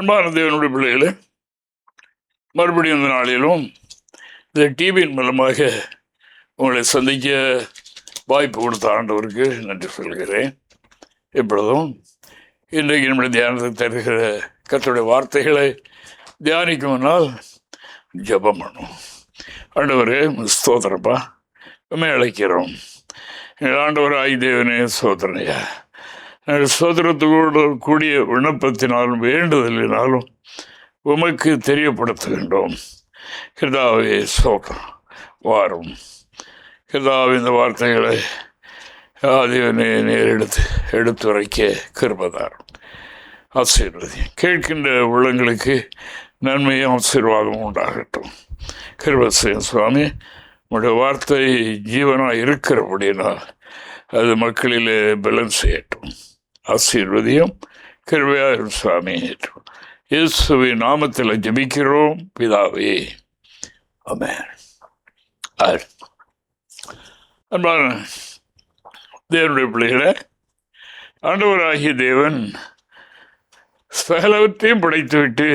அன்பான தேவனுடைய பிள்ளைகளே, மறுபடியும் இந்த நாளிலும் இந்த டிவியின் மூலமாக உங்களை சந்திக்க வாய்ப்பு கொடுத்த ஆண்டவருக்கு நன்றி சொல்கிறேன். இப்பொழுதும் இன்றைக்கு நம்முடைய தியானத்துக்கு தருகிற கர்த்தருடைய வார்த்தைகளை தியானிக்கும்னால் ஜெபம் பண்ணும். ஆண்டவரே ஸ்தோத்திரப்பா, உண்மை அழைக்கிறோம். எங்கள் ஆண்டவர் ஆய் தேவனே சோதனையா, சோதரத்தோடு கூடிய விண்ணப்பத்தினாலும் வேண்டுதலினாலும் உமக்கு தெரியப்படுத்துகின்றோம். கர்த்தாவே சோகம் வாரும். கர்த்தாவே இந்த வார்த்தைகளை ஆதிவனே நேர் எடுத்துரைக்க கிருபைதாரும். ஆசீர்வதி கேட்கின்ற உள்ளங்களுக்கு நன்மையும் ஆசீர்வாதமும் உண்டாகட்டும். கிருபை செய்யும் சுவாமி. உங்களுடைய வார்த்தை ஜீவனாக இருக்கிறபடினால் அது மக்களிலே பலன் செய்யட்டும். ஆசீர்வதியும் கிருபையாக சுவாமி. இயேசுவின் நாமத்தில் ஜெபிக்கிறோம் பிதாவே, ஆமென். அன்பான தேவனுடைய பிள்ளைகளே, ஆண்டவராகிய தேவன் சகலவற்றையும் படைத்துவிட்டு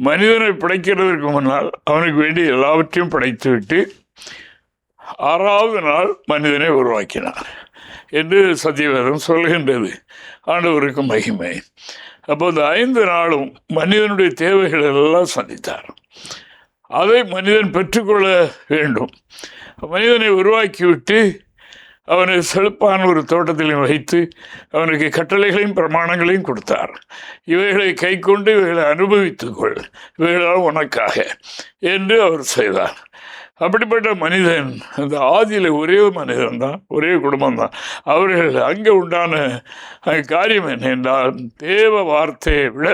மனிதனை படைக்கிறதற்கு முன்னால் அவனுக்கு வேண்டிய எல்லாவற்றையும் படைத்துவிட்டு 6வது நாள் மனிதனை உருவாக்கினார் என்று சத்தியவேதம் சொல்கின்றது. ஆண்டவருக்கு மகிமை. அப்போ இந்த 5 நாளும் மனிதனுடைய தேவைகள் எல்லாம் சந்தித்தார். அதை மனிதன் பெற்றுக்கொள்ள வேண்டும். மனிதனை உருவாக்கிவிட்டு அவனை செழிப்பான ஒரு தோட்டத்திலையும் வைத்து அவனுக்கு கட்டளைகளையும் பிரமாணங்களையும் கொடுத்தார். இவைகளை கை கொண்டு இவைகளை அனுபவித்துக்கொள், இவைகளால் உனக்காக என்று அவர் செய்தார். அப்படிப்பட்ட மனிதன் அந்த ஆதியில் ஒரே மனிதன் தான், ஒரே குடும்பம்தான். அவர்கள் அங்கே உண்டான காரியம் என்ன என்றால், தேவ வார்த்தையை விட,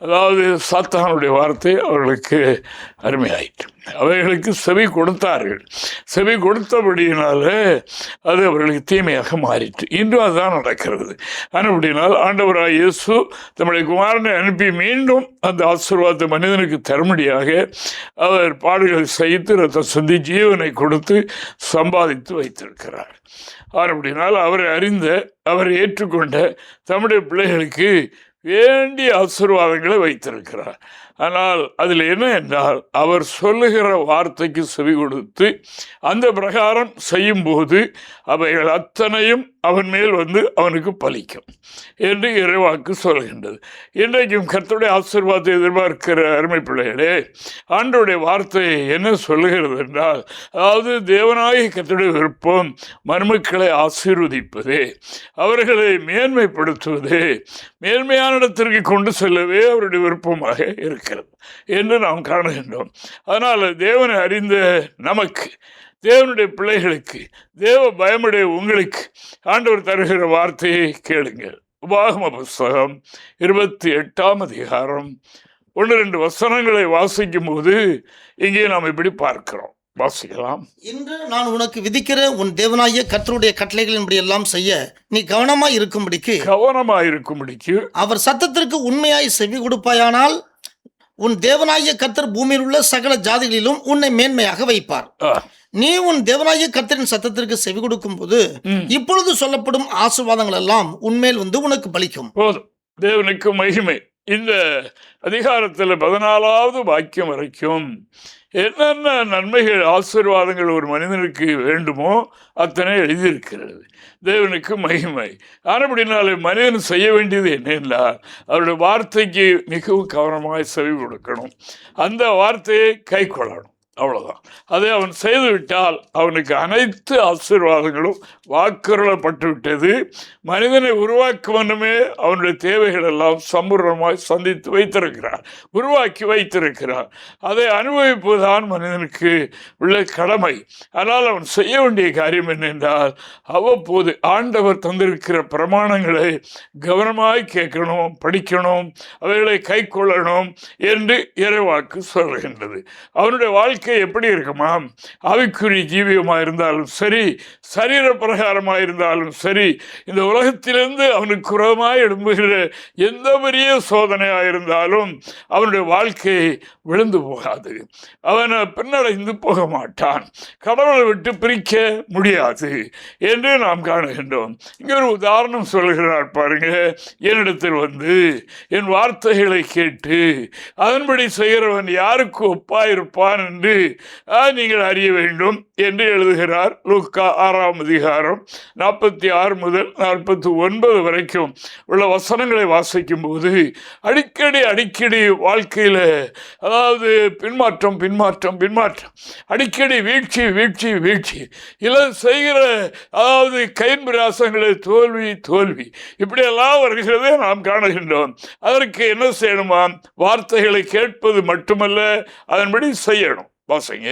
அதாவது சாத்தானுடைய வார்த்தை அவர்களுக்கு அருமையாயிற்று. அவைகளுக்கு செவி கொடுத்தார்கள். செவி கொடுத்தபடியினால அது அவர்களுக்கு தீமையாக மாறிற்று. இன்றும் அதுதான் நடக்கிறது. அப்படினால் ஆண்டவராய் இயேசு தம்முடைய குமாரனை அனுப்பி மீண்டும் அந்த ஆசீர்வாதத்தை மனிதனுக்கு தரும்படியாக அவர் பாடுகளை சகித்து ரத்தம் சிந்தி ஜீவனை கொடுத்து சம்பாதித்து வைத்திருக்கிறார். அப்படினால் அவரை அறிந்த, அவரை ஏற்றுக்கொண்ட தம்முடைய பிள்ளைகளுக்கு வேண்டிய ஆசீர்வாதங்களை வைத்திருக்கிறார். ஆனால் அதில் என்ன என்றால், அவர் சொல்லுகிற வார்த்தைக்கு செவி கொடுத்து அந்த பிரகாரம் செய்யும்போது அவைகள் அத்தனையும் அவன் மேல் வந்து அவனுக்கு பலிக்கும் என்று இறைவாக்கு சொல்கின்றது. இன்றைக்கும் கர்த்தருடைய ஆசீர்வாதத்தை எதிர்பார்க்கிற அருமை பிள்ளைகளே, ஆண்டவருடைய வார்த்தை என்ன சொல்லுகிறது என்றால், அதாவது தேவனாகிய கர்த்தருடைய விருப்பம் மருமக்களை ஆசீர்வதிப்பதே, அவர்களை மேன்மைப்படுத்துவதே, மேன்மையான இடத்திற்கு கொண்டு செல்லவே அவருடைய விருப்பமாக இருக்கிறது என்று நாம் காணுகின்றோம். அதனால் தேவனை அறிந்த நமக்கு, தேவனுடைய பிள்ளைகளுக்கு, தேவ பயமுடைய உங்களுக்கு ஆண்டவர் தருகிற வார்த்தையை கேளுங்கள். உபாகம புஸ்தகம் 28ஆம் அதிகாரம் 1-2 வசனங்களை வாசிக்கும் போது இங்கே நாம் இப்படி பார்க்கிறோம். வாசிக்கலாம். இன்று நான் உனக்கு விதிக்கிற உன் தேவனாகிய கர்த்தருடைய கட்டளைகளின்படி எல்லாம் செய்ய நீ கவனமாய் இருக்கும்படிக்கு அவர் சத்தத்திற்கு உண்மையாய் செவி கொடுப்பாயானால் உன் தேவனாகிய கர்த்தர் பூமியில் உள்ள சகல ஜாதிகளிலும் உன்னை மேன்மையாக வைப்பார். நீ உன் தேவனாகிய கர்த்தரின் சத்தத்திற்கு செவி கொடுக்கும் போது இப்பொழுது சொல்லப்படும் ஆசீர்வாதங்கள் எல்லாம் உன்மேல் வந்து உனக்கு பலிக்கும். போதும். தேவனுக்கு மகிமை. இந்த அதிகாரத்தில் 14வது வாக்கியம் வரைக்கும் என்னென்ன நன்மைகள், ஆசீர்வாதங்கள் ஒரு மனிதனுக்கு வேண்டுமோ அத்தனை எழுதியிருக்கிறது. தேவனுக்கு மகிமை. அப்படினாலே மனிதன் செய்ய வேண்டியது என்னென்றால், அவருடைய வார்த்தைக்கு மிகவும் கவனமாக செவி கொடுக்கணும், அந்த வார்த்தையை கை கொள்ளணும். அவ்வளோதான். அதை அவன் செய்துவிட்டால் அவனுக்கு அனைத்து ஆசீர்வாதங்களும் வாக்குறுதப்பட்டு விட்டது. மனிதனை உருவாக்குவனுமே அவனுடைய தேவைகள் எல்லாம் சம்பூர்ணமாய் சந்தித்து வைத்திருக்கிறார், உருவாக்கி வைத்திருக்கிறார். அதை அனுபவிப்பதுதான் மனிதனுக்கு உள்ள கடமை. ஆனால் அவன் செய்ய வேண்டிய காரியம் என்னென்றால், அவ்வப்போது ஆண்டவர் தந்திருக்கிற பிரமாணங்களை கவனமாய் கேட்கணும், படிக்கணும், அவைகளை கை கொள்ளணும் என்று இறைவாக்கு சொல்கின்றது. அவனுடைய வாழ்க்கை வாழ்க்கை எப்படி இருக்குமா? ஆவிக்குரிய ஜீவியமாக இருந்தாலும் சரி, சரீர பிரகாரமாக இருந்தாலும் சரி, இந்த உலகத்திலிருந்து அவனுக்கு குறமாய் எழும்புகிற எந்த பெரிய சோதனையாக இருந்தாலும் அவனுடைய வாழ்க்கை விழுந்து போகாது. அவனை பின்னடைந்து போக மாட்டான். கடவுளை விட்டு பிரிக்க முடியாது என்று நாம் காணுகின்றோம். இங்கே ஒரு உதாரணம் சொல்கிறார் பாருங்க. என்னிடத்தில் வந்து என் வார்த்தைகளை கேட்டு அதன்படி செய்கிறவன் யாருக்கு ஒப்பாயிருப்பான் என்று நீங்கள் அறிய வேண்டும் என்று எழுதுகிறார். லூக்கா 6ஆம் அதிகாரம் 46 முதல் 49 வரைக்கும் உள்ள வசனங்களை வாசிக்கும் போது அடிக்கடி வாழ்க்கையில், அதாவது பின்மாற்றம் அடிக்கடி வீழ்ச்சி இல்லை செய்கிற, அதாவது கைம்பிராசங்களை தோல்வி இப்படியெல்லாம் வருகிறதே நாம் காணுகின்றோம். அதற்கு என்ன செய்யணுமா? வார்த்தைகளை கேட்பது மட்டுமல்ல, அதன்படி செய்யணும். வாசிங்க.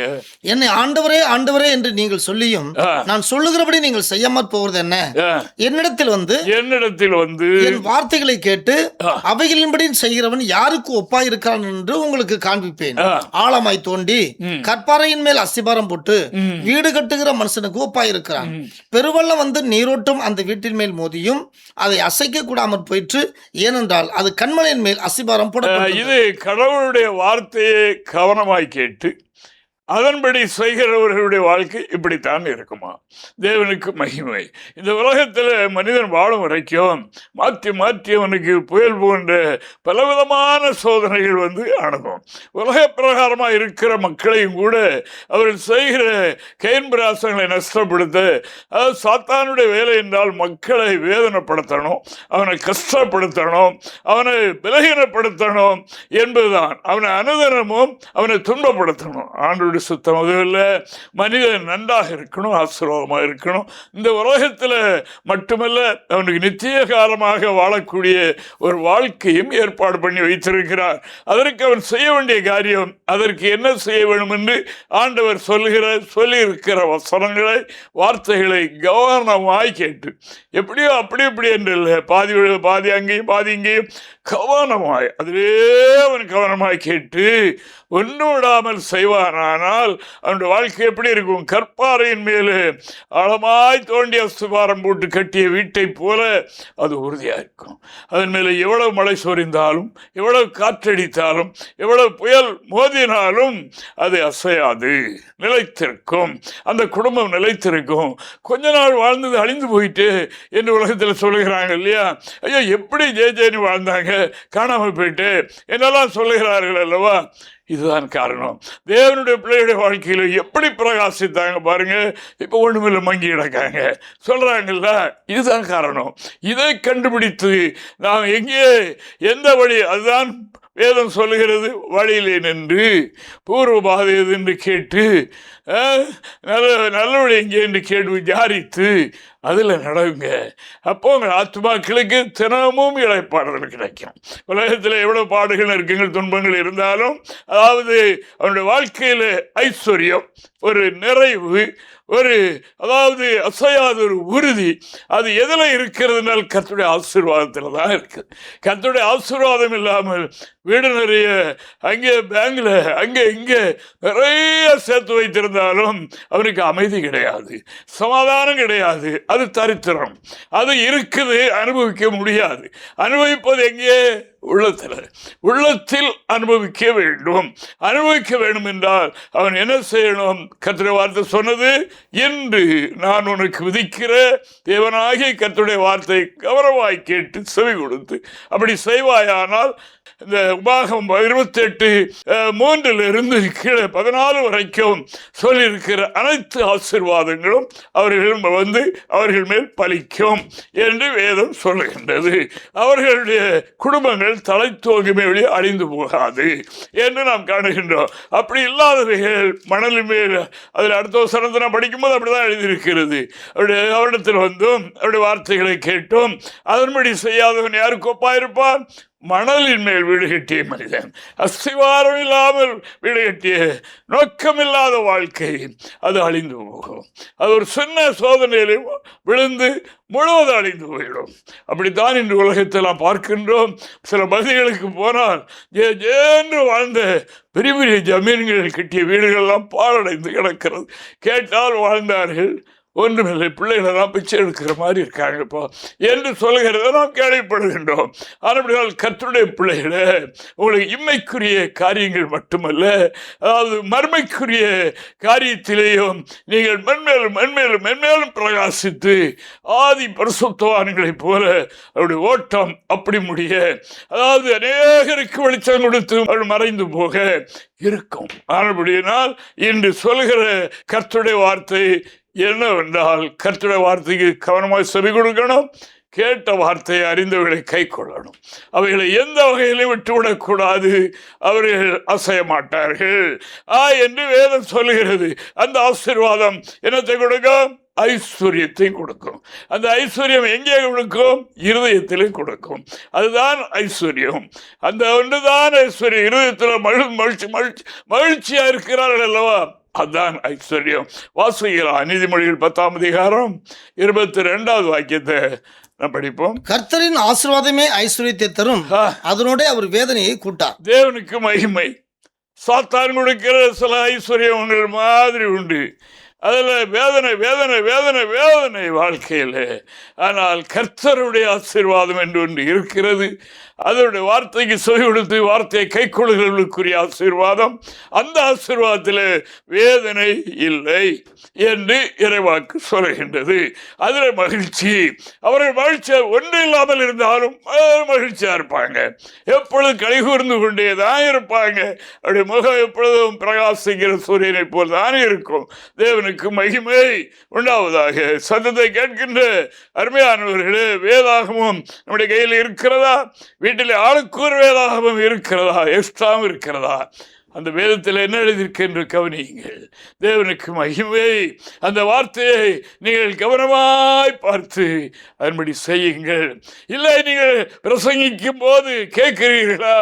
என்னை ஆண்டவரே என்று நீங்கள் சொல்லியும் நான் சொல்லுகிறபடி நீங்கள் செய்யாமற் போவது என்ன? என்னிடத்தில் வந்து என் வார்த்தைகளை கேட்டு அவைகளின்படி செய்கிறவன் யாருக்கு ஒப்பாயிருக்கிறான் என்று உங்களுக்கு காண்பிப்பேன். ஆழமாய் தோண்டி கற்பாறையின் மேல் அஸ்திபாரம் போட்டு வீடு கட்டுகிற மனுஷனுக்கு ஒப்பாயிருக்கிறான். பெருவெள்ளம் வந்து நீரோட்டும் அந்த வீட்டின் மேல் மோதியும் அதை அசைக்க கூடாமற் போயிற்று. ஏனென்றால் அது கண்மலையின் மேல் அஸ்திபாரம் போடப்பட்டது. இது கடவுளுடைய வார்த்தையை கவனமாய் கேட்டு அதன்படி செய்கிறவர்களுடைய வாழ்க்கை இப்படித்தான் இருக்குமா? தேவனுக்கு மகிமை. இந்த உலகத்தில் மனிதன் வாழும் வரைக்கும் மாற்றி அவனுக்கு புயல் போன்ற பலவிதமான சோதனைகள் வந்து அணுகும். உலக பிரகாரமாக இருக்கிற மக்களையும் கூட அவர்கள் செய்கிற கைம்பிராசங்களை நஷ்டப்படுத்த, அதாவது சாத்தானுடைய வேலை என்றால் மக்களை வேதனைப்படுத்தணும், அவனை கஷ்டப்படுத்தணும், அவனை பலகீனப்படுத்தணும் என்பதுதான். அவனை அனுதினமும் அவனை துன்பப்படுத்தணும். ஆண்டு சுத்தம் அதுவல்ல, மனிதன் நன்றாக இருக்கணும், ஆசீர்வாதமாக இருக்கணும். இந்த உலகத்தில் மட்டுமல்ல, அவனுக்கு நித்திய காலமாக வாழக்கூடிய ஒரு வாழ்க்கையும் ஏற்பாடு பண்ணி வைத்திருக்கிறார். அதற்கு அவன் செய்ய வேண்டிய காரியம், அதற்கு என்ன செய்ய வேண்டும் என்று ஆண்டவர் சொல்லியிருக்கிற வசனங்களை, வார்த்தைகளை கவனமாய் கேட்டு, எப்படியோ அப்படி என்று இல்லை, பாதி அங்கேயும் பாதி இங்கேயும் கவனமாய், அதிலே அவன் கவனமாய் கேட்டு ஒன்றும் விடாமல் செய்வானால் அவனுடைய வாழ்க்கை எப்படி இருக்கும்? கற்பாறையின் மேலே ஆழமாய் தோண்டி அஸ்திபாரம் போட்டு கட்டிய வீட்டை போல அது உறுதியாக இருக்கும். அதன் மேலே எவ்வளவு மழை சொரிந்தாலும், எவ்வளவு காற்றடித்தாலும், எவ்வளவு புயல் மோதினாலும் அது அசையாது, நிலைத்திருக்கும். அந்த குடும்பம் நிலைத்திருக்கும். கொஞ்ச நாள் வாழ்ந்தது அழிந்து போயிட்டு என்று உலகத்தில் சொல்லுகிறாங்க இல்லையா? ஐயோ, எப்படி ஜெயன்னு வாழ்ந்தாங்க, காணாமல் போயிட்டு என்னெல்லாம் சொல்லுகிறார்கள் அல்லவா? இதுதான் காரணம். தேவனுடைய பிள்ளைகளுடைய வாழ்க்கையில் எப்படி பிரகாசித்தாங்க பாருங்க. இப்போ ஒன்றுமில்லை, மங்கி கிடக்காங்க சொல்றாங்கல்ல. இதுதான் காரணம். இதை கண்டுபிடித்து நாம் எங்கே எந்த வழி, அதுதான் வேதம் சொல்லுகிறது. வழியிலே நின்று பூர்வ பாதை எது என்று கேட்டு, நல்ல வழி எங்கே என்று கேட்டு விசாரித்து அதில் நடவுங்க. அப்போ உங்கள் ஆத்மாக்களுக்கு தினமும் இளைப்பாறுதல் கிடைக்கும். உலகத்தில் எவ்வளோ பாடுகள், நெருக்கங்கள், துன்பங்கள் இருந்தாலும், அதாவது அவனுடைய வாழ்க்கையில் ஐஸ்வர்யம், ஒரு நிறைவு, அதாவது அசையாத ஒரு உறுதி, அது எதில் இருக்கிறதுனால் கர்த்தருடைய ஆசீர்வாதத்தில் தான் இருக்குது. கர்த்தருடைய ஆசீர்வாதம் இல்லாமல் வீடு நிறைய அங்கே பேங்கில் அங்கே இங்கே நிறைய சேர்த்து வைத்திருந்தாலும் அவனுக்கு அமைதி கிடையாது, சமாதானம் கிடையாது. அது தரித்திரம். அது இருக்குது, அனுபவிக்க முடியாது. அனுபவிப்பது எங்கே? உள்ளத்தில் அனுபவிக்க வேண்டும். அனுபவிக்க வேண்டும் என்றால் அவன் என்ன செய்யணும்? கர்த்தருடைய வார்த்தை சொன்னது, என்று நான் உனக்கு விதிக்கிற தேவனாகிய கர்த்தருடைய வார்த்தை கவனமாய் கேட்டு செவி கொடுத்து அப்படி செய்வாயானால், இந்த உபாகம் 28:3 கீழே 14 வரைக்கும் சொல்லியிருக்கிற அனைத்து ஆசீர்வாதங்களும் அவர்கள் மேல் பலிக்கும் என்று வேதம் சொல்லுகின்றது. அவர்களுடைய குடும்பங்கள் தலை தோங்குமே வழி அழிந்து போகாது என்று நாம் காணுகின்றோம். அப்படி இல்லாதவைகள் மணலின் மேல், அதில் அடுத்த வசனத்தை நான் படிக்கும்போது அப்படிதான் எழுதியிருக்கிறது. அவரிடத்தில் வந்தும் அவருடைய வார்த்தைகளை கேட்டும் அதன்படி செய்யாதவன் யாருக்கு ஒப்பாயிருப்பான்? மணலின் மேல் வீடு கட்டிய மனிதன், அஸ்திவாரம் இல்லாமல் வீடு கட்டிய நோக்கமில்லாத வாழ்க்கை, அது அழிந்து போகும். அது ஒரு சின்ன சோதனையிலே விழுந்து முழுவதும் அழிந்து போயிடும். அப்படித்தான் இன்று உலகத்தில் நாம் பார்க்கின்றோம். சில பகுதிகளுக்கு போனால் என்று வாழ்ந்த பெரிய பெரிய ஜமீன்கள் கட்டிய வீடுகள்லாம் பாழடைந்து கிடக்கிறது. கேட்டால் வாழ்ந்தார்கள், ஒன்றுமில்லை, பிள்ளைகளெல்லாம் பிச்சை எடுக்கிற மாதிரி இருக்காங்க இப்போ என்று சொல்கிறத நாம் கேள்விப்படுகின்றோம். ஆனால் கர்த்தருடைய பிள்ளைகளே, உங்களுக்கு இம்மைக்குரிய காரியங்கள் மட்டுமல்ல, அதாவது மர்மைக்குரிய காரியத்திலேயும் நீங்கள் மென்மேலும் மென்மேலும் மென்மேலும் பிரகாசித்து ஆதி பரிசுத்தவான்களைப் போல அவருடைய ஓட்டம் அப்படி முடிய, அதாவது அநேகருக்கு வெளிச்சம் கொடுத்து அவள் மறைந்து போக இருக்கும். ஆனபடியினால் இன்று சொல்கிற கர்த்தருடைய வார்த்தை என்னவென்றால், கர்த்தருடைய வார்த்தைக்கு கவனமாக செவி கொடுக்கணும். கேட்ட வார்த்தையை அறிந்தவர்களை கை கொள்ளணும். அவைகளை எந்த வகையிலும் விட்டுவிடக்கூடாது. அவர்கள் அசைய மாட்டார்கள் என்று வேதம் சொல்கிறது. அந்த ஆசீர்வாதம் என்னத்தை கொடுக்கும்? ஐஸ்வர்யத்தை கொடுக்கும். அந்த ஐஸ்வர்யம் எங்கே கொடுக்கும்? இருதயத்திலே கொடுக்கும். அதுதான் ஐஸ்வர்யம். அந்த ஒன்றுதான் ஐஸ்வர்யம். இருதயத்தில் மகிழ்ச்சி மகிழ்ச்சியா இருக்கிறார்கள் அல்லவா, அதுதான் ஐஸ்வர்யம். வாசிக்கலாம் நீதிமொழிகள் 10ஆம் அதிகாரம் 22வது வாக்கியத்தை நான் படிப்போம். கர்த்தரின் ஆசீர்வாதமே ஐஸ்வர்யத்தை தரும், அதனோட அவர் வேதனையை கூட்டார். தேவனுக்கு மகிமை. சாத்தான் கொடுக்கிற சில ஐஸ்வர்யங்கள் மாதிரி உண்டு. அதில் வேதனை வேதனை வேதனை வேதனை வாழ்க்கையில். ஆனால் கர்த்தருடைய ஆசீர்வாதம் என்று ஒன்று இருக்கிறது. அதனுடைய வார்த்தைக்கு செவி கொடுத்து வார்த்தையை கை கொள்ளுகிறவர்களுக்குரிய ஆசீர்வாதம். அந்த ஆசீர்வாதத்தில் வேதனை இல்லை என்று இறைவாக்கு சொல்கின்றது. அதில் மகிழ்ச்சி. அவர்கள் மகிழ்ச்சியா ஒன்று இல்லாமல் இருந்தாலும் மகிழ்ச்சியா இருப்பாங்க. எப்பொழுதும் கலிகூர்ந்து கொண்டே தான் இருப்பாங்க. அவருடைய முகம் எப்பொழுதும் பிரகாசிக்கிற சூரியனை போல் தான் இருக்கும். தேவனுக்கு மகிமை உண்டாவதாக. சத்தத்தை கேட்கின்ற அருமையானவர்களே, வேதாகமும் நம்முடைய கையில் இருக்கிறதா? வீட்டில் ஆளுக்கு ஒரு வேதாகமும் இருக்கிறதா? எக்ஸ்ட்ராவும் இருக்கிறதா? அந்த வேதத்தில் என்ன எழுதியிருக்கு என்று கவனியுங்கள். தேவனுக்கு மகிமை. அந்த வார்த்தையை நீங்கள் கவனமாய் பார்த்து அதன்படி செய்யுங்கள். இல்லை, நீங்கள் பிரசங்கிக்கும் போது கேட்கிறீர்களா?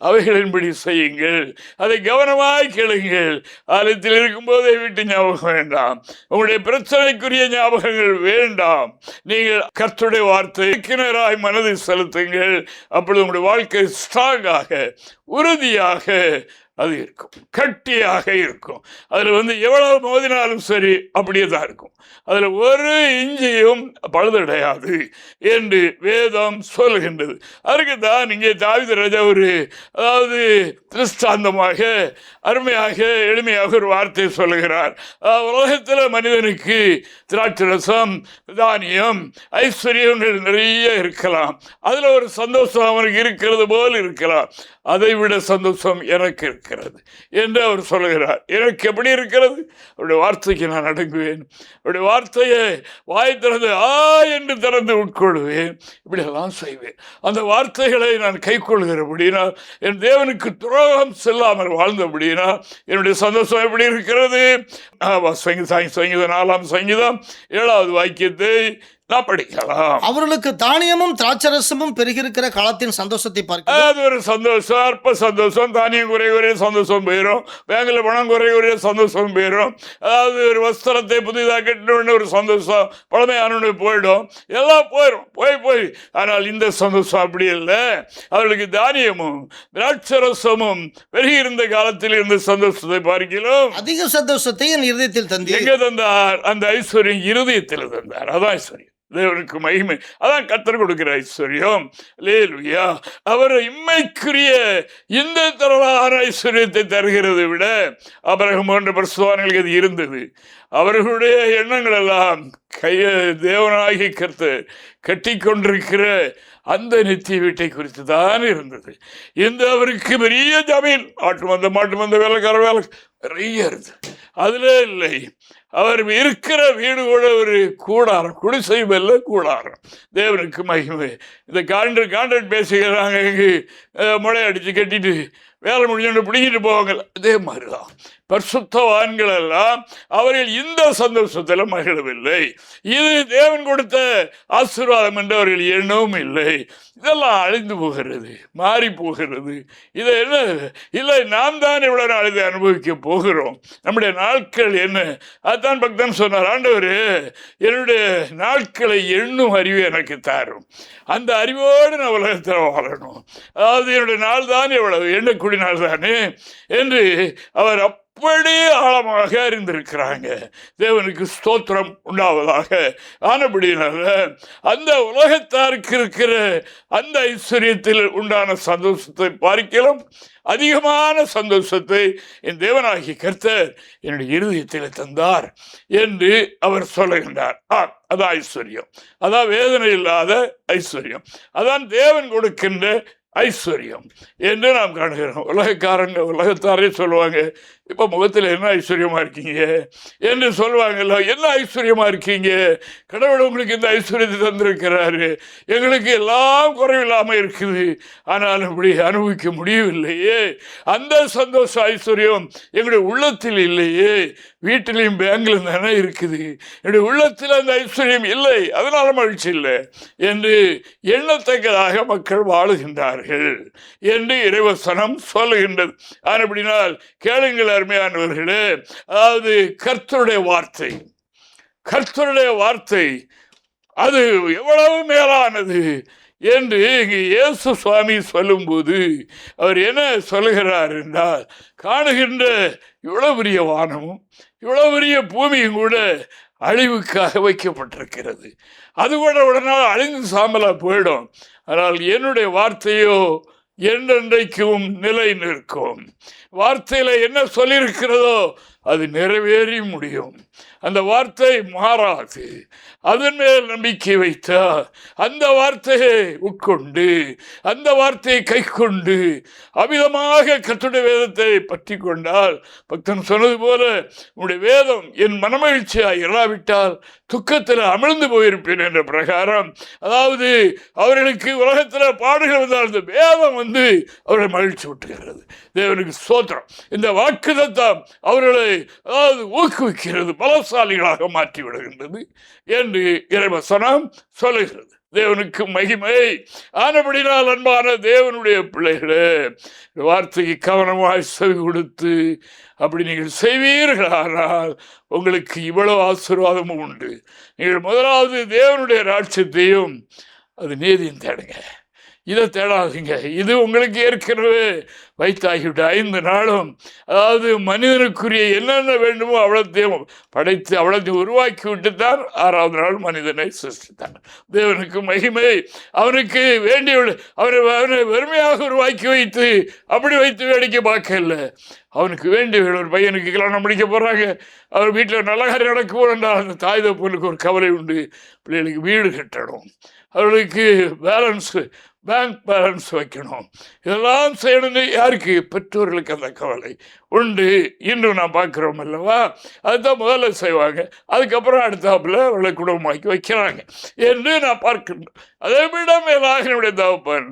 அவைகளின்படி செய்யுங்கள். அதை கவனமாய் கேளுங்கள். ஆலயத்தில் இருக்கும்போதே வீட்டு ஞாபகம் வேண்டாம். உங்களுடைய பிரச்சனைக்குரிய ஞாபகங்கள் வேண்டாம். நீங்கள் கர்த்தருடைய வார்த்தைக்கினராய் மனதை செலுத்துங்கள். அப்பொழுது உங்களுடைய வாழ்க்கை ஸ்ட்ராங்காக, உறுதியாக அது இருக்கும், கட்டியாக இருக்கும். அதில் எவ்வளவு மோதினாலும் சரி அப்படியே தான் இருக்கும். அதில் ஒரு இஞ்சியும் பழுதடையாது என்று வேதம் சொல்கின்றது. அதுக்கு தான் இங்கே தாவீது ராஜா அதாவது திருஷ்டாந்தமாக அருமையாக எளிமையாக ஒரு வார்த்தையை சொல்லுகிறார். உலகத்தில் மனிதனுக்கு திராட்சரசம், தானியம், ஐஸ்வர்யங்கள் நிறைய இருக்கலாம். அதில் ஒரு சந்தோஷம் அவனுக்கு இருக்கிறது போல் இருக்கலாம். அதை விட சந்தோஷம் எனக்கு இருக்கிறது என்று அவர் சொல்லுகிறார். எனக்கு எப்படி இருக்கிறது? அவருடைய வார்த்தைக்கு நான் அடங்குவேன். அவருடைய வார்த்தையை வாய் திறந்து என்று திறந்து உட்கொள்வேன். இப்படியெல்லாம் செய்வேன். அந்த வார்த்தைகளை நான் கை கொள்கிறபடினால், என் தேவனுக்கு துரோகம் செல்லாமல் வாழ்ந்தபடினால் என்னுடைய சந்தோஷம் எப்படி இருக்கிறது? சங்கீதம் 4ஆம் சங்கீதம் 7வது வாக்கியத்தை நான் படிக்கலாம். அவர்களுக்கு தானியமும் திராட்சரசமும் பெருகிருக்கிற காலத்தின் சந்தோஷத்தை பார்க்க அது ஒரு சந்தோஷம், அற்ப சந்தோஷம். தானியம் குறைய சந்தோஷம் போயிடும். பேங்கில் பணம் குறைய சந்தோஷம் போயிடும். அதாவது ஒரு வஸ்திரத்தை புதிதாக கட்டின ஒரு சந்தோஷம் பழமையான போயிடும். எல்லாம் போய். ஆனால் இந்த சந்தோஷம் அப்படி இல்லை. அவர்களுக்கு தானியமும் திராட்சரசமும் பெருகியிருந்த காலத்தில் இருந்த சந்தோஷத்தை பார்க்கலாம். அதிக சந்தோஷத்தை என் இருதயத்தில் தந்தீர். எங்கே தந்தார்? அந்த ஐஸ்வர்யம் இருதயத்தில் தந்தார். அதான் ஐஸ்வர்யம். தேவனுக்கு மகிமை. அதான் கர்த்தர் கொடுக்கிற ஐஸ்வர்யம். அல்லேலூயா. அவர் இம்மைக்குரிய இந்த திரளான ஐஸ்வர்யத்தை தருகிறதை விட ஆபிரகாம் போன்ற பரிசுத்தவான்களுக்கு அது இருந்தது. அவர்களுடைய எண்ணங்கள் எல்லாம் தேவனாகி கர்த்தர் கட்டி கொண்டிருக்கிற அந்த நித்திய வீட்டை குறித்து தான் இருந்தது. இந்த அவருக்கு பெரிய ஜமீன், மாட்டு மந்த வேலைக்கார வேலை நிறைய இருந்து அதுல இல்லை. அவர் இருக்கிற வீடு கூட ஒரு கூடாரம், குடிசை மெல்ல கூடாரம். தேவனுக்கு மகிமை. இந்த கான்ட்ராக்ட் பேசுகிறாங்க, முளை அடித்து கட்டிட்டு வேலை முடிஞ்சு பிடிங்கிட்டு போவாங்க. அதே மாதிரிதான் பரிசுத்தவான்கள் எல்லாம் அவர்கள் இந்த சந்தோஷத்தில் மகிழவில்லை. இது தேவன் கொடுத்த ஆசீர்வாதம் என்று அவர்கள் எண்ணவும் இல்லை. இதெல்லாம் அழிந்து போகிறது, மாறி போகிறது. இதை என்ன இல்லை, நாம் தான் இவ்வளவு நாள் இதை அனுபவிக்க போகிறோம். நம்முடைய நாட்கள் என்ன? அதுதான் பக்தன் சொன்னார், ஆண்டவரே என்னுடைய நாட்களை எண்ணும் அறிவு எனக்கு தாரும். அந்த அறிவோடு நான் உலகத்தில் வாழணும். அதாவது என்னுடைய நாள் தான் எவ்வளவு, எண்ணக்கூடிய நாள் தானே என்று அவர் அப்படி ஆழமாக அறிந்திருக்கிறாங்க. தேவனுக்கு ஸ்தோத்திரம் உண்டாவதாக. ஆனபடினால அந்த உலகத்தாருக்கு இருக்கிற அந்த ஐஸ்வர்யத்தில் உண்டான சந்தோஷத்தை பார்க்கலாம் அதிகமான சந்தோஷத்தை என் தேவனாகிய கர்த்தர் என்னுடைய இருதயத்தில் தந்தார் என்று அவர் சொல்லுகின்றார். அதான் ஐஸ்வர்யம், அதான் வேதனை இல்லாத ஐஸ்வர்யம், அதான் தேவன் கொடுக்கின்ற ஐஸ்வர்யம் என்று நாம் காணுகிறோம். உலகத்தாரே சொல்லுவாங்க, இப்போ முகத்தில் என்ன ஐஸ்வர்யமாக இருக்கீங்க என்று சொல்லுவாங்கல்ல. என்ன ஐஸ்வர்யமாக இருக்கீங்க? கடவுள் உங்களுக்கு இந்த ஐஸ்வர்யத்தை தந்திருக்கிறாரு, எங்களுக்கு எல்லாம் குறைவில்லாமல் இருக்குது, ஆனால் இப்படி அனுபவிக்க முடியவில்லையே. அந்த சந்தோஷ ஐஸ்வர்யம் எங்களுடைய உள்ளத்தில் இல்லையே. வீட்டிலையும் பேங்கிலும் தானே இருக்குது, என்னுடைய உள்ளத்தில் அந்த ஐஸ்வர்யம் இல்லை, அதனால மகிழ்ச்சி இல்லை என்று எண்ணத்தக்கதாக மக்கள் வாழுகின்றார்கள் என்று இறைவசனம் சொல்லுகின்றது. அப்படினால் கேளுங்கள் அருமையானவர்களே, அதாவது கர்த்தருடைய வார்த்தை அது எவ்வளவு மேலானது என்று இங்கு இயேசு சுவாமி சொல்லும்போது அவர் என்ன சொல்லுகிறார் என்றால், காணுகின்ற இவ்வளவு பெரிய வானமும் இவ்வளவு பெரிய பூமியும் கூட அழிவுக்காக வைக்கப்பட்டிருக்கிறது. அது கூட உடனே அழிந்து சாம்பலா போயிடும். ஆனால் என்னுடைய வார்த்தையோ என்றென்றைக்கும் நிலை நிற்கும். வார்த்தையில என்ன சொல்லியிருக்கிறதோ அது நிறைவேறி முடியும். அந்த வார்த்தை மாறாது. அதன் மேல் நம்பிக்கை வைத்தா, அந்த வார்த்தையை உட்கொண்டு, அந்த வார்த்தையை கை கொண்டு அமிதமாக கர்த்தருடைய வேதத்தை பற்றி கொண்டால், பக்தன் சொன்னது போல உன்னுடைய வேதம் என் மனமகிழ்ச்சியாக இராவிட்டால் துக்கத்தில் அமிழ்ந்து போயிருப்பேன் என்ற பிரகாரம், அதாவது அவர்களுக்கு உலகத்தில் பாடுகள் வந்தால் அந்த வேதம் அவர்களை மகிழ்ச்சி விட்டுகிறது. தேவனுக்கு ஸ்தோத்திரம். இந்த வாக்குத்தத்தம் அவர்களை அதாவது ஊக்குவிக்கிறது, பலசாலிகளாக மாற்றி விடுகின்றது என்று இறைவசனம் சொல்லுகிறது. தேவனுக்கு மகிமை. ஆனபடினால் அன்பான தேவனுடைய பிள்ளைகளே, வார்த்தைக்கு கவனமாய் செவி கொடுத்து அப்படி நீங்கள் செய்வீர்களானால் உங்களுக்கு இவ்வளவு ஆசீர்வாதமும் உண்டு. நீங்கள் முதலாவது தேவனுடைய ராட்சியத்தையும் அது நீதியும் தேடுங்க. இதை தேடாதீங்க. இது உங்களுக்கு ஏற்கனவே வைத்தாகிவிட்டு 5 நாளும், அதாவது மனிதனுக்குரிய என்னென்ன வேண்டுமோ அவ்வளோத்தையும் படைத்து அவ்வளோத்தையும் உருவாக்கி விட்டு தான் 6ஆவது நாள் மனிதனை சிருஷ்டித்தார். தேவனுக்கு மகிமை. அவனுக்கு வேண்டிய அவனை வெறுமையாக உருவாக்கி வைத்து அப்படி வைத்து வேடிக்கை பார்க்கல. அவனுக்கு வேண்டிய ஒரு பையனுக்கு கல்யாணம் முடிக்க போகிறாங்க, அவர் வீட்டில் நல்ல காரியம் நடக்கும் என்றால் அந்த தாய் தகப்பனுக்கு ஒரு கவலை உண்டு. பிள்ளைகளுக்கு வீடு கட்டணும், அவர்களுக்கு பேங்க் பேலன்ஸ் வைக்கணும், இதெல்லாம் செய்யணும்னு யாருக்கு? பெற்றோர்களுக்கு அந்த கவலை உண்டு. இன்று நான் பார்க்குறோம் அல்லவா, அதுதான் முதல்ல செய்வாங்க. அதுக்கப்புறம் அடுத்தாப்புல அவர்களை குடும்பமாக்கி வைக்கிறாங்க என்று நான் பார்க்கின்றேன். அதை விட மேலாக என்னுடைய தகப்பன்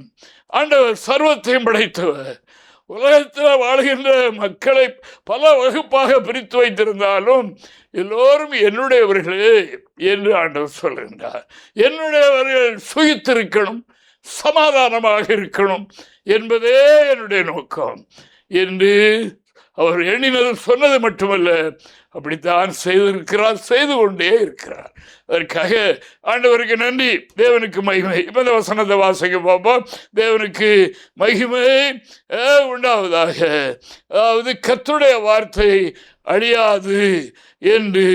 ஆண்டவர் சர்வத்தையும் படைத்தவர். உலகத்தில் வாழ்கின்ற மக்களை பல வகுப்பாக பிரித்து வைத்திருந்தாலும் எல்லோரும் என்னுடையவர்களே என்று ஆண்டவர் சொல்கின்றார். என்னுடையவர்கள் சுகித்திருக்கணும், சமாதானமாக இருக்கணும் என்பதே என்னுடைய நோக்கம் என்று அவர் எண்ணினது சொன்னது மட்டுமல்ல, அப்படித்தான் செய்திருக்கிறார், செய்து கொண்டே இருக்கிறார். அதற்காக ஆண்டவருக்கு நன்றி, தேவனுக்கு மகிமை. இப்போ இந்த வசனத்தை வாசிக்க பார்ப்போம். தேவனுக்கு மகிமை உண்டாவதாக. அதாவது கர்த்தருடைய வார்த்தை அழியாது என்று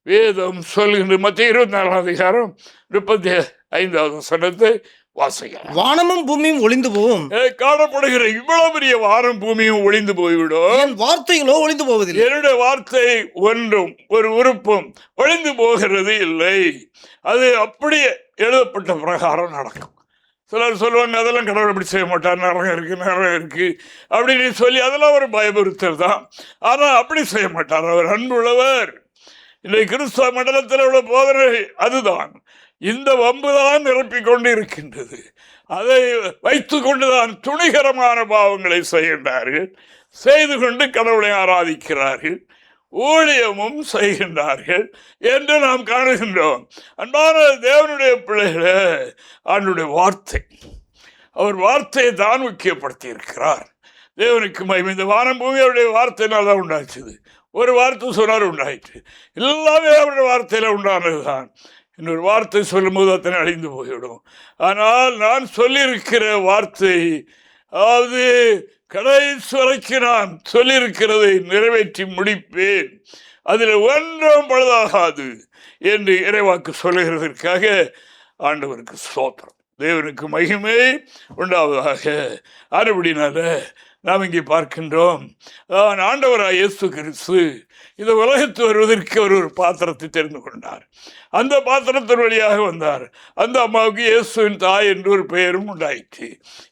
வேதம் சொல்கின்ற மத்திய 24ஆம் அதிகாரம் 35ஆவது வசனத்தை வாசிக்கலாம். வானமும் பூமியும் ஒளிந்து போகும், காணப்படுகிற இவ்வளவு பெரிய வானம் பூமியும் ஒளிந்து போய்விடும், என் வார்த்தைகளோ ஒளிந்து போவதில்லை. என்னுடைய வார்த்தை ஒன்றும் ஒரு உறுப்பும் ஒளிந்து போகிறது இல்லை. அது அப்படியே எழுதப்பட்ட பிரகாரம் நடக்கும். சிலர் சொல்லுவாங்க, அதெல்லாம் கடவுள் அப்படி செய்ய மாட்டார், நரகம் இருக்கு அப்படின்னு சொல்லி அதெல்லாம் ஒரு பயமுறுத்தல் தான். ஆனால் அப்படி செய்ய மாட்டார், அவர் அன்புள்ளவர். இன்றைக்கு கிறிஸ்தவ மண்டலத்தில் உள்ள போதனை அதுதான். இந்த வம்புதான் நிரப்பிக் கொண்டு இருக்கின்றது. அதை வைத்து கொண்டுதான் துணிகரமான பாவங்களை செய்கின்றார்கள். செய்து கொண்டு கடவுளை ஆராதிக்கிறார்கள், ஊழியமும் செய்கின்றார்கள் என்று நாம் காணுகின்றோம். அன்பான தேவனுடைய பிள்ளைகளே, ஆண்டவருடைய வார்த்தை, அவர் வார்த்தையை தான் முக்கியப்படுத்தி இருக்கிறார். தேவனுக்கு மகிமை. இந்த வானம் பூமி அவருடைய வார்த்தையினால் தான் உண்டாச்சுது. ஒரு வார்த்தை சொன்னார், உண்டாயிற்று. எல்லாமே அவருடைய வார்த்தையில் உண்டானதுதான். இன்னொரு வார்த்தை சொல்லும்போது அத்தனை அழிந்து போய்விடும். ஆனால் நான் சொல்லியிருக்கிற வார்த்தை, அதாவது கடைசி வரைக்கும் நான் சொல்லியிருக்கிறதை நிறைவேற்றி முடிப்பேன், அதில் ஒன்றும் பழுதாகாது என்று இறைவாக்கு சொல்லுகிறதற்காக ஆண்டவருக்கு ஸ்தோத்திரம். தேவனுக்கு மகிமை உண்டாவதாக. அதுபடினால நாம் இங்கே பார்க்கின்றோம், ஆண்டவராய் இயேசு கிறிஸ்து இந்த உலகத்து வருவதற்கு அவர் ஒரு பாத்திரத்தை தெரிந்து கொண்டார். அந்த பாத்திரத்தின் வழியாக வந்தார். அந்த அம்மாவுக்கு இயேசுவின் தாய் என்று ஒரு பெயரும் உண்டாயிற்று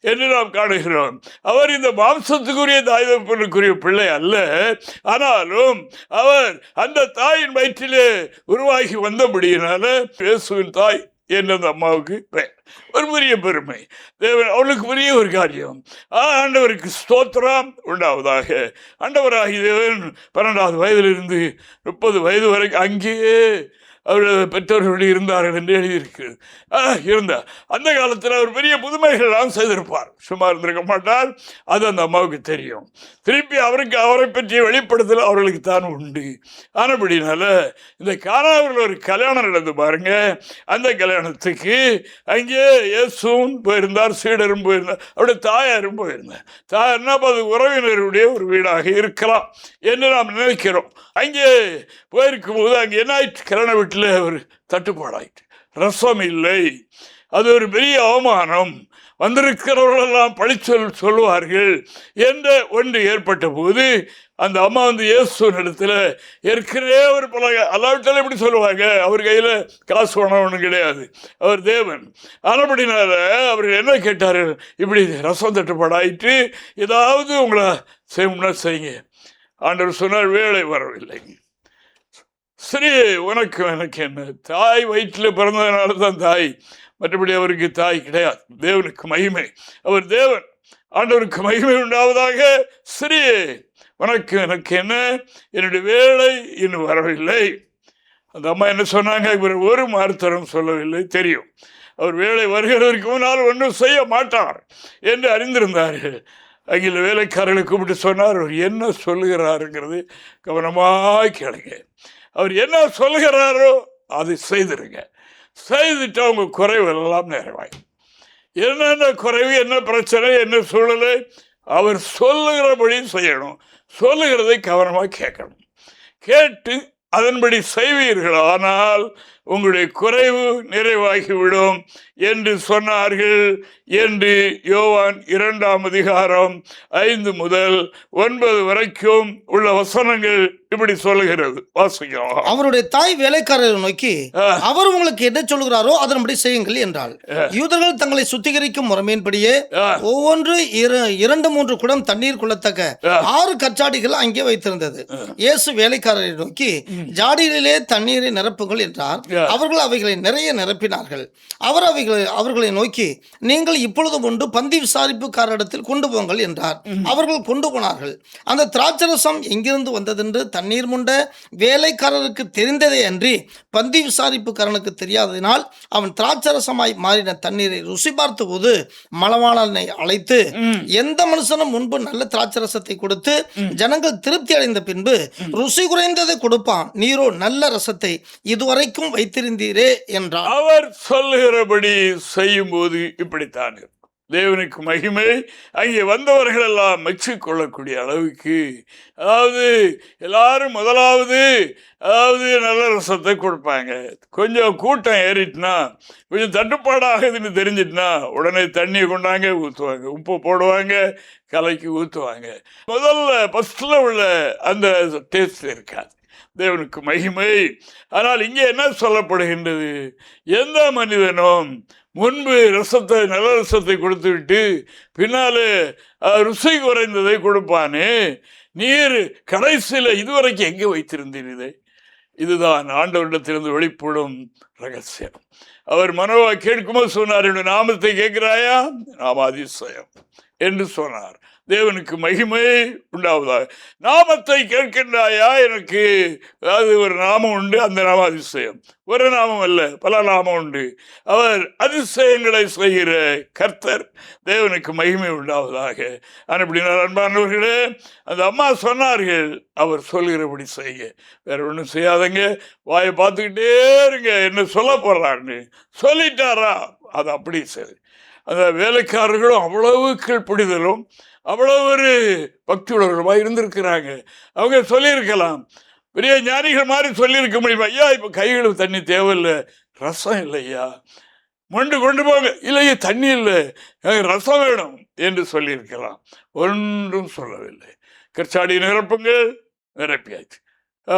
என்று நாம் காணுகிறோம். அவர் இந்த மாம்சத்துக்குரிய தாய் தகப்பனுக்குரிய பிள்ளை அல்ல. ஆனாலும் அவர் அந்த தாயின் வயிற்றிலே உருவாகி வந்தபடியினால இயேசுவின் தாய் என்ற அந்த அம்மாவுக்கு பெயர். ஒரு பெரிய பெருமை. தேவன் அவளுக்கு பெரிய ஒரு காரியம். ஆண்டவருக்கு ஸ்தோத்திரம் உண்டாவதாக. ஆண்டவராகி தேவன் 12வது வயதிலிருந்து 30 வயது வரைக்கும் அங்கேயே அவருடைய பெற்றோர்கள் இருந்தார்கள் என்று எழுதியிருக்கிறது. இருந்தார். அந்த காலத்தில் அவர் பெரிய புதுமைகள்லாம் செய்திருப்பார், சும்மா இருந்திருக்க மாட்டார். அது அந்த அம்மாவுக்கு தெரியும். திருப்பி அவரை பற்றிய வெளிப்படுத்தல் அவர்களுக்கு தான் உண்டு. ஆனபடினால இந்த கானாவில் ஒரு கல்யாணம் நடந்து பாருங்க. அந்த கல்யாணத்துக்கு அங்கே இயேசுவும் போயிருந்தார், சீடரும் போயிருந்தார், அவருடைய தாயாரும் போயிருந்தார். தாயார்னா அது உறவினருடைய ஒரு வீடாக இருக்கலாம் என்று நாம் நினைக்கிறோம். அங்கே போயிருக்கும் போது அங்கே என்ன ஆயிற்று? கல்யாண வீட்டில் ஒரு தட்டுப்பாடாயிற்று. ரசம் இல்லை. அது ஒரு பெரிய அவமானம். வந்திருக்கிறவர்களெல்லாம் பழிச்சொல் சொல்லுவார்கள் என்ற ஒன்று ஏற்பட்ட போது அந்த அம்மா இயேசுவின் இடத்துல ஏற்கனவே ஒரு பல அல்லாவிட்டாலும் எப்படி சொல்லுவாங்க, அவர் கையில் காசு பணம் கிடையாது, அவர் தேவன். ஆனபடினால அவர்கள் என்ன கேட்டார்கள், இப்படி ரசம் தட்டுப்பாடாயிற்று, ஏதாவது உங்களை செய்யணும்னா செய்யுங்க. ஆண்டவர் சொன்னார், வேலை வரவில்லை. சரி, உனக்கு எனக்கு என்ன, தாய் வயிற்றில் பிறந்ததுனால தான் தாய், மற்றபடி அவருக்கு தாய் கிடையாது. தேவனுக்கு மகிமை, அவர் தேவன். ஆண்டவருக்கு மகிமை உண்டாவதாக. சரி, உனக்கு எனக்கு என்ன, என்னுடைய வேலை இன்னும் வரவில்லை. அந்த அம்மா என்ன சொன்னாங்க, இவர் ஒரு மார்த்தரம் சொல்லவில்லை. தெரியும் அவர் வேலை வருகிறதற்கு முன்னால் ஒன்றும் செய்ய மாட்டார் என்று அறிந்திருந்தார்கள். அங்கே வேலைக்காரர்களை கூப்பிட்டு சொன்னார், அவர் என்ன சொல்லுகிறாருங்கிறது கவனமாக கேளுங்க. அவர் என்ன சொல்லுகிறாரோ அதை செய்திருங்க. செய்துட்டு அவங்க குறைவு எல்லாம் நிறைவாய். என்னென்ன குறைவு, என்ன பிரச்சனை, என்ன சூழலை அவர் சொல்லுகிறபடி செய்யணும். சொல்லுகிறதை கவனமாக கேட்கணும். கேட்டு அதன்படி செய்வீர்கள், ஆனால் உங்களுடைய குறைவு நிறைவாகிவிடும் என்று சொன்னார்கள் என்று யோவான் 2ஆம் அதிகாரம் 5 முதல் 9 வரைக்கும் உள்ள வசனங்கள் இப்படி சொல்லுகிறது. வாசிக்கலாம். அவருடைய தாய் வேலைக்காரரை நோக்கி, அவர் உங்களுக்கு என்ன சொல்கிறாரோ அதன்படி செய்யுங்கள் என்றாள். யூதர்கள் தங்களை சுத்திகரிக்கும் முறைமையின்படியே ஒவ்வொன்று 2-3 குடம் தண்ணீர் கொள்ளத்தக்க 6 கச்சாடிகள் அங்கே வைத்திருந்தது. இயேசு வேலைக்காரரை நோக்கி, ஜாடியிலே தண்ணீரை நிரப்புங்கள் என்றார். அவர்கள் அவைகளை நிறைய நிரப்பினார்கள். அவர் அவர்களை நோக்கி, நீங்கள் இப்பொழுது கொண்டு பந்தி விசாரிப்புக்காரிடத்தில் கொண்டு போங்கள் என்றார். அவர்கள் கொண்டு போனார்கள். அந்த திராட்சரசம் எங்கிருந்து வந்ததென்று தண்ணீர் முண்ட வேலைக்காரருக்கு தெரிந்ததே அன்றி பந்தி விசாரிப்புக்காரனுக்கு தெரியாததினால் அவன் திராட்சரசமாய் மாறின தண்ணீரை ருசி பார்த்த போது மணவாளனை அழைத்து, எந்த மனுஷனும் முன்பு நல்ல திராட்சரசத்தை கொடுத்து ஜனங்கள் திருப்தி அடைந்த பின்பு ருசி குறைந்ததை கொடுப்பான், நீரோ நல்ல ரசத்தை இதுவரைக்கும் வைத்திருந்தீரே என்றார். அவர் சொல்லுகிறபடி செய்யும் போது இப்படித்தான். தேவனுக்கு மகிமை. அங்கே வந்தவர்கள் எல்லாம் மெச்சிக்கொள்ளக்கூடிய அளவுக்கு, அதாவது எல்லாரும் முதலாவது நல்ல ரசத்தை கொடுப்பாங்க. கொஞ்சம் கூட்டம் ஏறிட்டுனா, கொஞ்சம் தட்டுப்பாடாகுதுன்னு தெரிஞ்சிட்டுனா உடனே தண்ணியை கொண்டாங்க ஊற்றுவாங்க, உப்பு போடுவாங்க, கலைக்கு ஊற்றுவாங்க. ஃபஸ்ட்டில் உள்ள அந்த டேஸ்ட் இருக்காது. தேவனுக்கு மகிமை. ஆனால் இங்கே என்ன சொல்லப்படுகின்றது, எந்த மனிதனும் முன்பு நல்ல ரசத்தை கொடுத்து விட்டு பின்னாலே ருசி குறைந்ததை கொடுப்பானே, நீர் கடைசியில் இதுவரைக்கும் எங்கே வைத்திருந்தீர்? இதுதான் ஆண்டவரிடத்திலிருந்து வெளிப்படும் ரகசியம். அவர் மனோவா கேட்கும்போது சொன்னார், என்னுடைய நாமத்தை கேட்கிறாயா, நாம அதிசயம் என்று சொன்னார். தேவனுக்கு மகிமை உண்டாவதாக. நாமத்தை கேட்கின்றாயா, எனக்கு அதாவது ஒரு நாமம் உண்டு, அந்த நாமம் அதிசயம். ஒரு நாமம் அல்ல, பல நாமம் உண்டு. அவர் அதிசயங்களை செய்கிற கர்த்தர். தேவனுக்கு மகிமை உண்டாவதாக. அப்படின்னா அன்பானவர்களே, அந்த அம்மா சொன்னார்கள், அவர் சொல்கிறபடி செய்ய, வேற ஒன்றும் செய்யாதங்க, வாயை பார்த்துக்கிட்டே இருங்க, என்ன சொல்ல போறான்னு சொல்லிட்டாரா, அது அப்படி சரி. அந்த வேலைக்காரர்களும் அவ்வளவு கீழ்ப்படிதலும் அவ்வளவு ஒரு பக்தியுள்ளவர்களாக இருந்திருக்கிறாங்க. அவங்க சொல்லியிருக்கலாம், பெரிய ஞானிகள் மாதிரி சொல்லியிருக்க முடியுமா, ஐயா இப்போ கைகளும் தண்ணி தேவையில்லை, ரசம் இல்லையா, மொண்டு கொண்டு போங்க, இல்லையே தண்ணி இல்லை, ரசம் வேணும் என்று சொல்லியிருக்கலாம். ஒன்றும் சொல்லவில்லை. கற்சாடி நிரப்புங்கள், நிரப்பியாச்சு.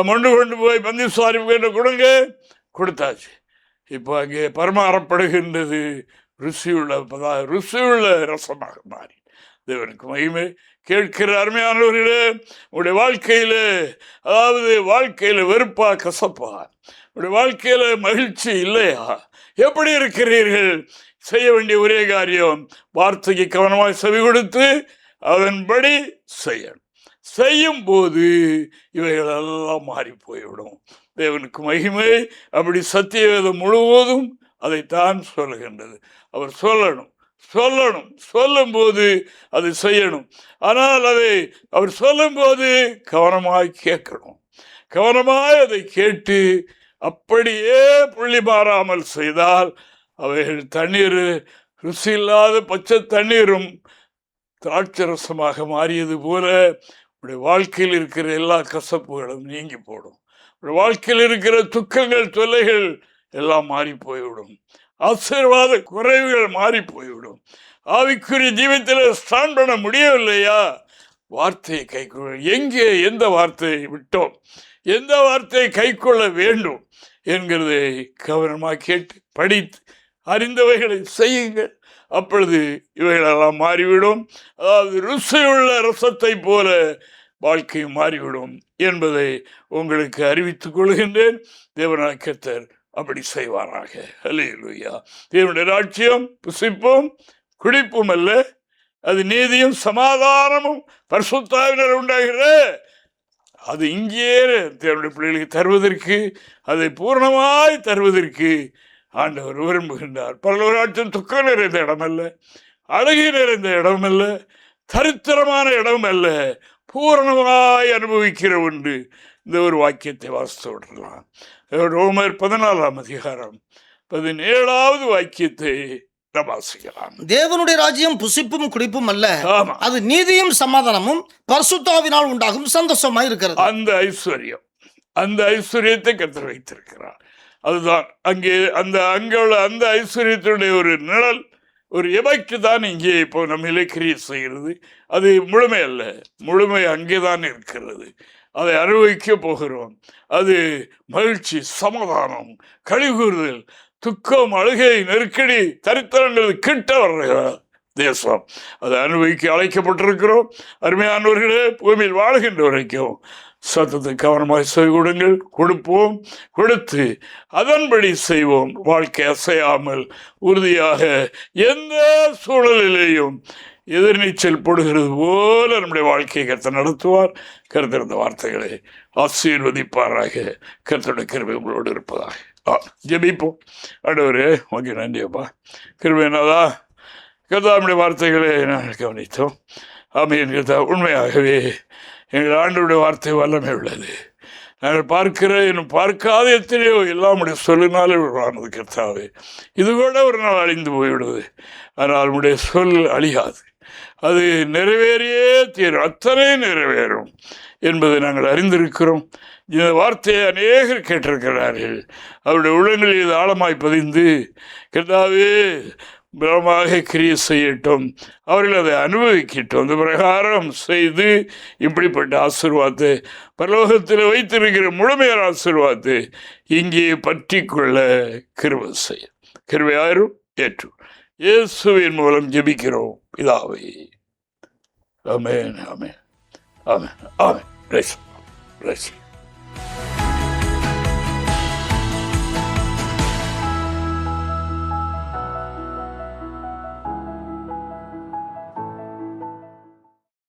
மொண்டு கொண்டு போய் பந்தி சுவாரி கொடுங்க, கொடுத்தாச்சு. இப்போ அங்கே பரிமாறப்படுகின்றது ருசியுள்ள ரசமாக மாறி. தேவனுக்கு மகிமை. கேட்கிற அருமையானவர்களே, உங்களுடைய வாழ்க்கையில, அதாவது வாழ்க்கையில வெறுப்பா கசப்பா, உங்களுடைய வாழ்க்கையில மகிழ்ச்சி இல்லையா, எப்படி இருக்கிறீர்கள்? செய்ய வேண்டிய ஒரே காரியம், வார்த்தைக்கு கவனமாக செவி கொடுத்து அதன்படி செய்யணும். செய்யும் போது இவைகளெல்லாம் மாறி போய்விடும். தேவனுக்கு மகிமை. அப்படி சத்தியவேதம் முழுவதும் அதைத்தான் சொல்லுகின்றது. அவர் சொல்லணும், சொல்லும்போது அதை செய்யணும். ஆனால் அதை அவர் சொல்லும்போது கவனமாய் கேட்கணும். கவனமாய் அதை கேட்டு அப்படியே புள்ளி மாறாமல் செய்தால் அவைகள் தண்ணீர், ருசி இல்லாத பச்சை தண்ணீரும் திராட்சரசமாக மாறியது போல உடைய வாழ்க்கையில் இருக்கிற எல்லா கசப்புகளும் நீங்கி போடும். உடைய வாழ்க்கையில் இருக்கிற துக்கங்கள், தொல்லைகள் எல்லாம் மாறி போய்விடும். ஆசீர்வாத குறைவுகள் மாறி போய்விடும். ஆவிக்குரிய ஜீவத்தில் ஸ்டாண்ட் பண்ண முடியவில்லையா, வார்த்தையை கைக்கொள்ள, எங்கே எந்த வார்த்தையை விட்டோம், எந்த வார்த்தையை கைக்கொள்ள வேண்டும் என்கிறதை கவனமாக கேட்டு படித்து அறிந்தவைகளை செய்யுங்கள். அப்பொழுது இவைகளெல்லாம் மாறிவிடும். அதாவது ருசியுள்ள ரசத்தை போல வாழ்க்கையும் மாறிவிடும் என்பதை உங்களுக்கு அறிவித்துக் கொள்கின்றேன். தேவனாகிய கர்த்தர் அப்படி செய்வாராக. அல்லேலூயா. தேவனுடைய ராஜ்யம் புசிப்பும் குடிப்பும் அல்ல, அது நீதியும் சமாதானமும் பரிசுத்தாவினர் உண்டாகிற, அது இங்கே தேவனுடைய பிள்ளைகளுக்கு தருவதற்கு, அதை பூர்ணமாய் தருவதற்கு ஆண்டவர் விரும்புகின்றார். பரலோக ராஜ்யம் துக்கம் நிறைந்த இடம் அல்ல, அழகு நிறைந்த இடம் அல்ல, தரித்திரமான இடம் அல்ல, பூரணமாய் அனுபவிக்கிற ஒன்று. இந்த ஒரு வாக்கியத்தை வாசித்து விடலாம். ரோமர் 14ஆம் அதிகாரம் 17வது வாக்கியத்தை வாசிக்கலாம். தேவனுடைய ராஜ்யம் புசிப்பும் குடிப்பும் அல்ல, அது நீதியும் சமாதானமும் பரிசுத்தாவினால் உண்டாகும் சந்தோஷமாய் இருக்கிறது. அந்த ஐஸ்வர்யம், அந்த ஐஸ்வர்யத்தை கர்த்தர் வைத்திருக்கிறார். அதுதான் அங்கே அந்த ஐஸ்வர்யத்தினுடைய ஒரு நிழல், ஒரு எபெக்ட் தான் இங்கே இப்போ நம்ம கிரியை செய்கிறது. அது முழுமை அல்ல, முழுமை அங்கேதான் இருக்கிறது. அதை அனுபவிக்க போகிறோம். அது மகிழ்ச்சி, சமாதானம், கழிவுறுதல், துக்கம், அழுகை, நெருக்கடி, தரித்திரங்கள் கிட்ட வர்ற தேசம். அதை அனுபவிக்க அழைக்கப்பட்டிருக்கிறோம். அருமையானவர்களே, பூமியில் வாழ்கின்ற வரைக்கும் சத்தத்தை கவனமாக செவி கொடுங்கள், கொடுப்போம், கொடுத்து அதன்படி செய்வோம். வாழ்க்கை அசையாமல் உறுதியாக எந்த சூழலிலேயும் எதிர்நீச்சல் போடுகிறது போல நம்முடைய வாழ்க்கையை கர்த்தர் நடத்துவார். கர்த்தர் இந்த வார்த்தைகளை ஆசீர்வதிப்பாராக. கர்த்தருடைய கிருபை உங்களோடு இருப்பதாக. ஜெபிப்போம். ஆண்டவரே, உனக்கு நன்றியப்பா. கிருபை என்னதா கர்த்தாவுடைய வார்த்தைகளை நாங்கள் கவனித்தோம். ஆமென். கர்த்தா, உண்மையாகவே எங்கள் ஆண்டவருடைய வார்த்தை வல்லமை உள்ளது. நாங்கள் பார்க்கிற இன்னும் பார்க்காத எத்தனையோ எல்லாமுடைய சொல்லினாலே உருவானது. கர்த்தாவே, இது கூட ஒரு நாள் அழிந்து போய்விடுவது, ஆனால் உடைய சொல் அழியாது. அது நிறைவேறியே தீரும், அத்தனை நிறைவேறும் என்பதை நாங்கள் அறிந்திருக்கிறோம். இந்த வார்த்தையை அநேகர் கேட்டிருக்கிறார்கள். அவருடைய உள்ளங்களில் இது ஆழமாய் பதிந்து கர்த்தாவே பலமாக கிரியை செய்யட்டும், அவர்கள் அதை அனுபவிக்கட்டும். அந்த பிரகாரம் செய்து இப்படிப்பட்ட ஆசீர்வாதத்தை பரலோகத்தில் வைத்திருக்கிற முழுமையான ஆசீர்வாதத்தை இங்கே பற்றி கொள்ள கிருபை செய்ய கிருபையாரும் ஏற்று இயேசுவின் மூலம் ஜெபிக்கிறோம் பிதாவே. ஆமென், ஆமென், ஆமென், ஆமென்.